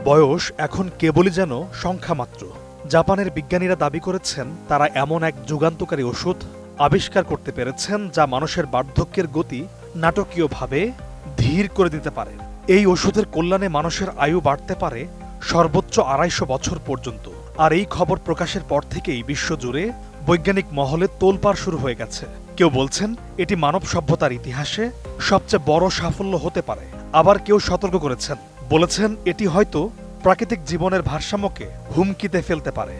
বয়স এখন কেবলই যেন সংখ্যা মাত্র। জাপানের বিজ্ঞানীরা দাবি করেছেন তারা এমন এক যুগান্তকারী ওষুধ আবিষ্কার করতে পেরেছেন যা মানুষের বার্ধক্যের গতি নাটকীয়ভাবে ধীর করে দিতে পারে। এই ওষুধের কল্যাণে মানুষের আয়ু বাড়তে পারে সর্বোচ্চ ২৫০ বছর পর্যন্ত। আর এই খবর প্রকাশের পর থেকেই বিশ্বজুড়ে বৈজ্ঞানিক মহলে তোলপাড় শুরু হয়ে গেছে। কেউ বলছেন এটি মানব সভ্যতার ইতিহাসে সবচেয়ে বড় সাফল্য হতে পারে, আবার কেউ সতর্ক করেছেন, বলেছেন এটি হয়তো প্রাকৃতিক জীবনের ভারসাম্যকে হুমকিতে ফেলতে পারে।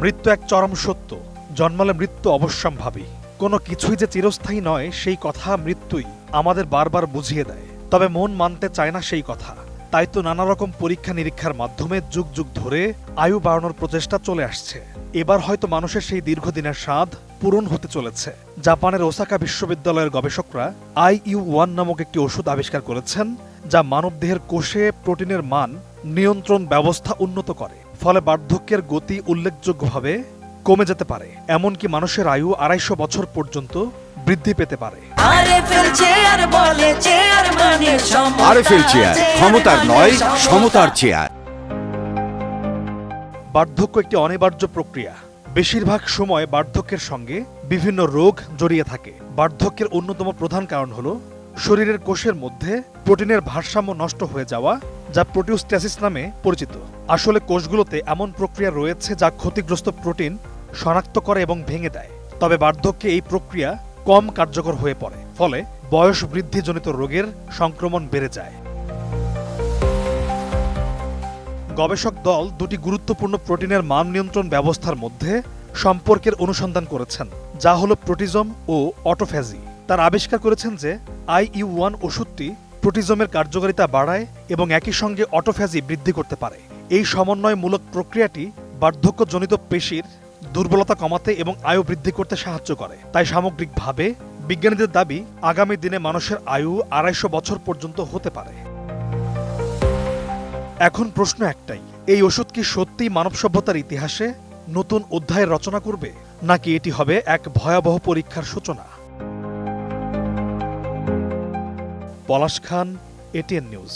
মৃত্যু এক চরম সত্য। জন্মালে মৃত্যু অবশ্যম্ভাবী। কোনো কিছুই যে চিরস্থায়ী নয় সেই কথা মৃত্যুই আমাদের বারবার বুঝিয়ে দেয়। তবে মন মানতে চায় না সেই কথা। তাই তো নানা রকম পরীক্ষা নিরীক্ষার মাধ্যমে যুগ যুগ ধরে আয়ু বাড়ানোর প্রচেষ্টা চলে আসছে। এবার হয়তো মানুষের সেই দীর্ঘদিনের স্বাদ পূরণ হতে চলেছে। জাপানের ওসাকা বিশ্ববিদ্যালয়ের গবেষকরা IU-1 নামক একটি ওষুধ আবিষ্কার করেছেন যা মানবদেহের কোষে প্রোটিনের মান নিয়ন্ত্রণ ব্যবস্থা উন্নত করে। ফলে বার্ধক্যের গতি উল্লেখযোগ্যভাবে কমে যেতে পারে, এমনকি মানুষের আয়ু ২৫০ বছর পর্যন্ত বৃদ্ধি পেতে পারে। আরএফএল চেয়ার, ক্ষমতার নয় সমতার চেয়ার। বার্ধক্য একটি অনিবার্য প্রক্রিয়া। বেশিরভাগ সময় বার্ধক্যের সঙ্গে বিভিন্ন রোগ জড়িয়ে থাকে। বার্ধক্যের অন্যতম প্রধান কারণ হল শরীরের কোষের মধ্যে প্রোটিনের ভারসাম্য নষ্ট হয়ে যাওয়া, যা প্রোটিওস্ট্যাসিস নামে পরিচিত। আসলে কোষগুলোতে এমন প্রক্রিয়া রয়েছে যা ক্ষতিগ্রস্ত প্রোটিন শনাক্ত করে এবং ভেঙে দেয়। তবে বার্ধক্যে এই প্রক্রিয়া কম কার্যকর হয়ে পড়ে, ফলে বয়স বৃদ্ধিজনিত রোগের সংক্রমণ বেড়ে যায়। গবেষক দল দুটি গুরুত্বপূর্ণ প্রোটিনের মান নিয়ন্ত্রণ ব্যবস্থার মধ্যে সম্পর্কের অনুসন্ধান করেছেন, যা হল প্রোটিজম ও অটোফ্যাজি। তারা আবিষ্কার করেছেন যে IU-1 ওষুধটি প্রোটিজমের কার্যকারিতা বাড়ায় এবং একই সঙ্গে অটোফ্যাজি বৃদ্ধি করতে পারে। এই সমন্বয়মূলক প্রক্রিয়াটি বার্ধক্যজনিত পেশির দুর্বলতা কমাতে এবং আয়ু বৃদ্ধি করতে সাহায্য করে। তাই সামগ্রিকভাবে বিজ্ঞানীদের দাবি আগামী দিনে মানুষের আয়ু ২৫০ বছর পর্যন্ত হতে পারে। এখন প্রশ্ন একটাই, এই ওষুধ কি সত্যিই মানব সভ্যতার ইতিহাসে নতুন অধ্যায়ের রচনা করবে, নাকি এটি হবে এক ভয়াবহ পরীক্ষার সূচনা? পলাশ খান, ATN নিউজ।